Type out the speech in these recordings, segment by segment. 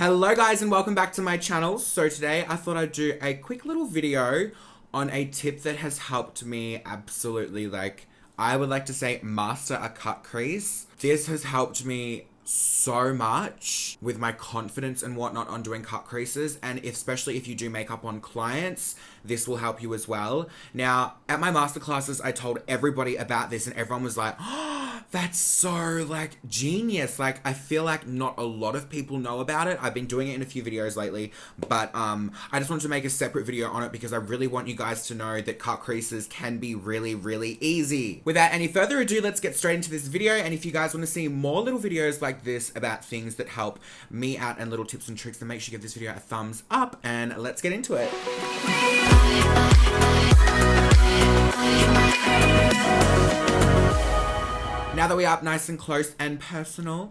Hello guys and welcome back to my channel. So today I thought I'd do a quick little video on a tip that has helped me absolutely, I would like to say, master a cut crease. This has helped me so much with my confidence and whatnot on doing cut creases, and especially if you do makeup on clients, this will help you as well. Now, at my masterclasses, I told everybody about this and everyone was like, oh, that's so genius. I feel like not a lot of people know about it. I've been doing it in a few videos lately, but I just wanted to make a separate video on it because I really want you guys to know that cut creases can be really, really easy. Without any further ado, let's get straight into this video. And if you guys want to see more little videos like this about things that help me out and little tips and tricks, then make sure you give this video a thumbs up and let's get into it. Now that we're up nice and close and personal,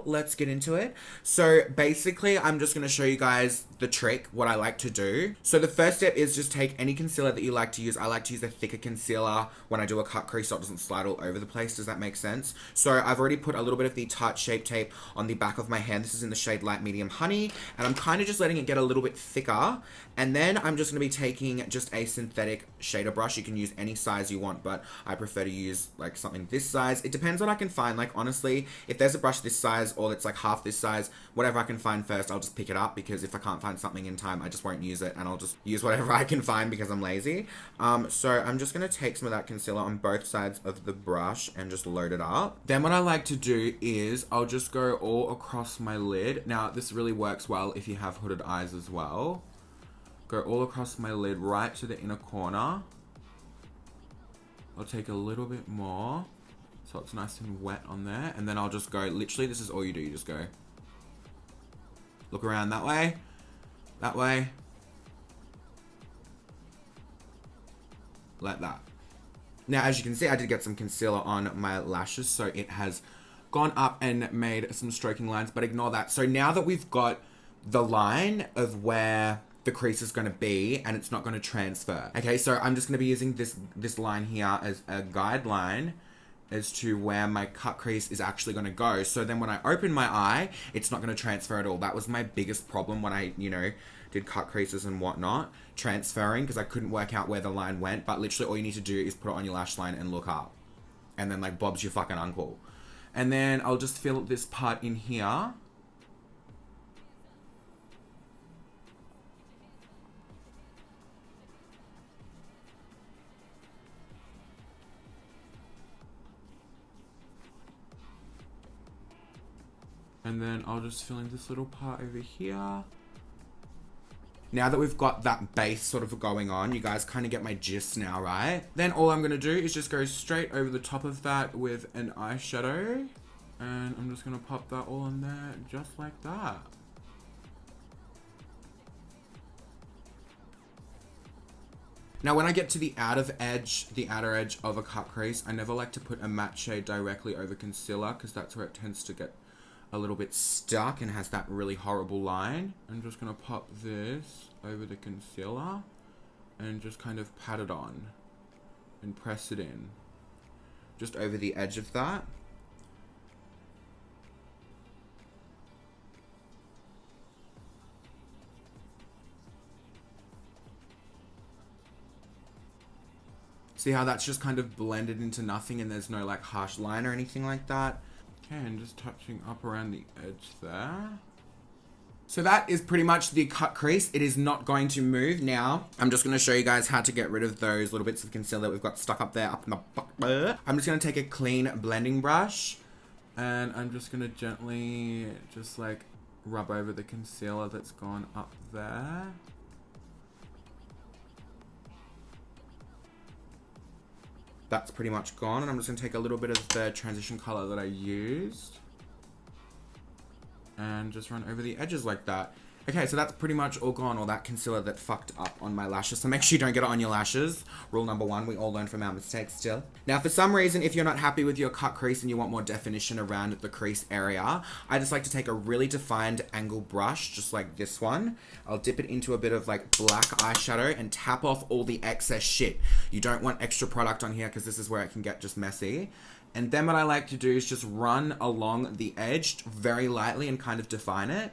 let's get into it. So basically, I'm just going to show you guys the trick, what I like to do. So the first step is just take any concealer that you like to use. I like to use a thicker concealer when I do a cut crease so it doesn't slide all over the place. Does that make sense? So I've already put a little bit of the Tarte Shape Tape on the back of my hand. This is in the shade Light Medium Honey. And I'm kind of just letting it get a little bit thicker. And then I'm just going to be taking just a synthetic shader brush. You can use any size you want, but I prefer to use something this size. It depends what I can find. Honestly, if there's a brush this size or it's half this size, whatever I can find first, I'll just pick it up, because if I can't find something in time, I just won't use it and I'll just use whatever I can find because I'm lazy. So I'm just going to take some of that concealer on both sides of the brush and just load it up. Then what I like to do is I'll just go all across my lid. Now this really works well if you have hooded eyes as well. Go all across my lid right to the inner corner. I'll take a little bit more so it's nice and wet on there, and then I'll just go, literally this is all you do, you just go look around that way, like that. Now as you can see, I did get some concealer on my lashes, so it has gone up and made some stroking lines, but ignore that. So now that we've got the line of where the crease is going to be and it's not going to transfer, okay, so I'm just going to be using this line here as a guideline as to where my cut crease is actually going to go. So then when I open my eye, it's not going to transfer at all. That was my biggest problem when I, did cut creases and whatnot, transferring, because I couldn't work out where the line went. But literally all you need to do is put it on your lash line and look up. And then Bob's your fucking uncle. And then I'll just fill this part in here. And then I'll just fill in this little part over here. Now that we've got that base sort of going on, you guys kind of get my gist now, right? Then all I'm going to do is just go straight over the top of that with an eyeshadow. And I'm just going to pop that all in there just like that. Now when I get to the outer edge of a cut crease, I never like to put a matte shade directly over concealer, because that's where it tends to get a little bit stuck and has that really horrible line. I'm just going to pop this over the concealer and just kind of pat it on and press it in just over the edge of that. See how that's just kind of blended into nothing and there's no harsh line or anything like that? Okay, and just touching up around the edge there. So that is pretty much the cut crease. It is not going to move. Now, I'm just going to show you guys how to get rid of those little bits of concealer that we've got stuck up there, up in the... I'm just going to take a clean blending brush, and I'm just going to gently just rub over the concealer that's gone up there. That's pretty much gone, and I'm just going to take a little bit of the transition color that I used and just run over the edges like that. Okay, so that's pretty much all gone, all that concealer that fucked up on my lashes. So make sure you don't get it on your lashes. Rule number one, we all learn from our mistakes still. Now, for some reason, if you're not happy with your cut crease and you want more definition around the crease area, I just like to take a really defined angle brush, just like this one. I'll dip it into a bit of black eyeshadow and tap off all the excess shit. You don't want extra product on here because this is where it can get just messy. And then what I like to do is just run along the edge very lightly and kind of define it.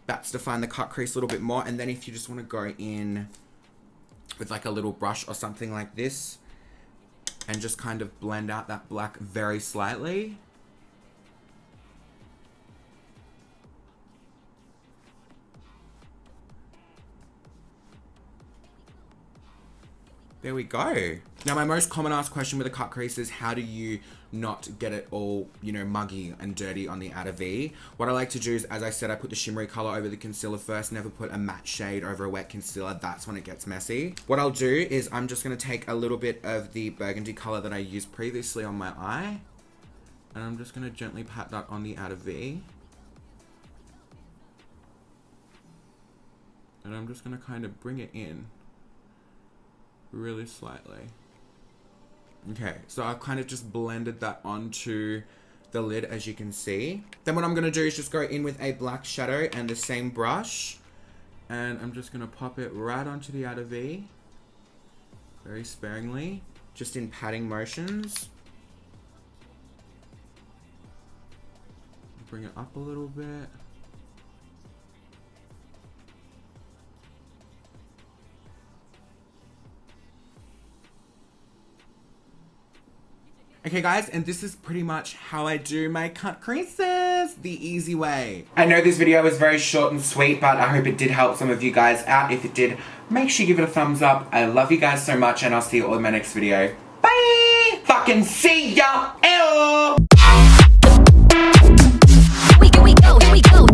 That's define the cut crease a little bit more. And then if you just want to go in with like a little brush or something like this and just kind of blend out that black very slightly. There we go. Now, my most common asked question with a cut crease is how do you not get it all, you know, muggy and dirty on the outer V? What I like to do is, as I said, I put the shimmery color over the concealer first, never put a matte shade over a wet concealer. That's when it gets messy. What I'll do is I'm just gonna take a little bit of the burgundy color that I used previously on my eye, and I'm just gonna gently pat that on the outer V. And I'm just gonna kind of bring it in really slightly. Okay, so I've kind of just blended that onto the lid, as you can see. Then what I'm gonna do is just go in with a black shadow and the same brush, and I'm just gonna pop it right onto the outer V, very sparingly, just in patting motions. Bring it up a little bit. Okay guys, and this is pretty much how I do my cut creases, the easy way. I know this video was very short and sweet, but I hope it did help some of you guys out. If it did, make sure you give it a thumbs up. I love you guys so much, and I'll see you all in my next video. Bye! Fucking see ya! Ew! Here we go, here we go.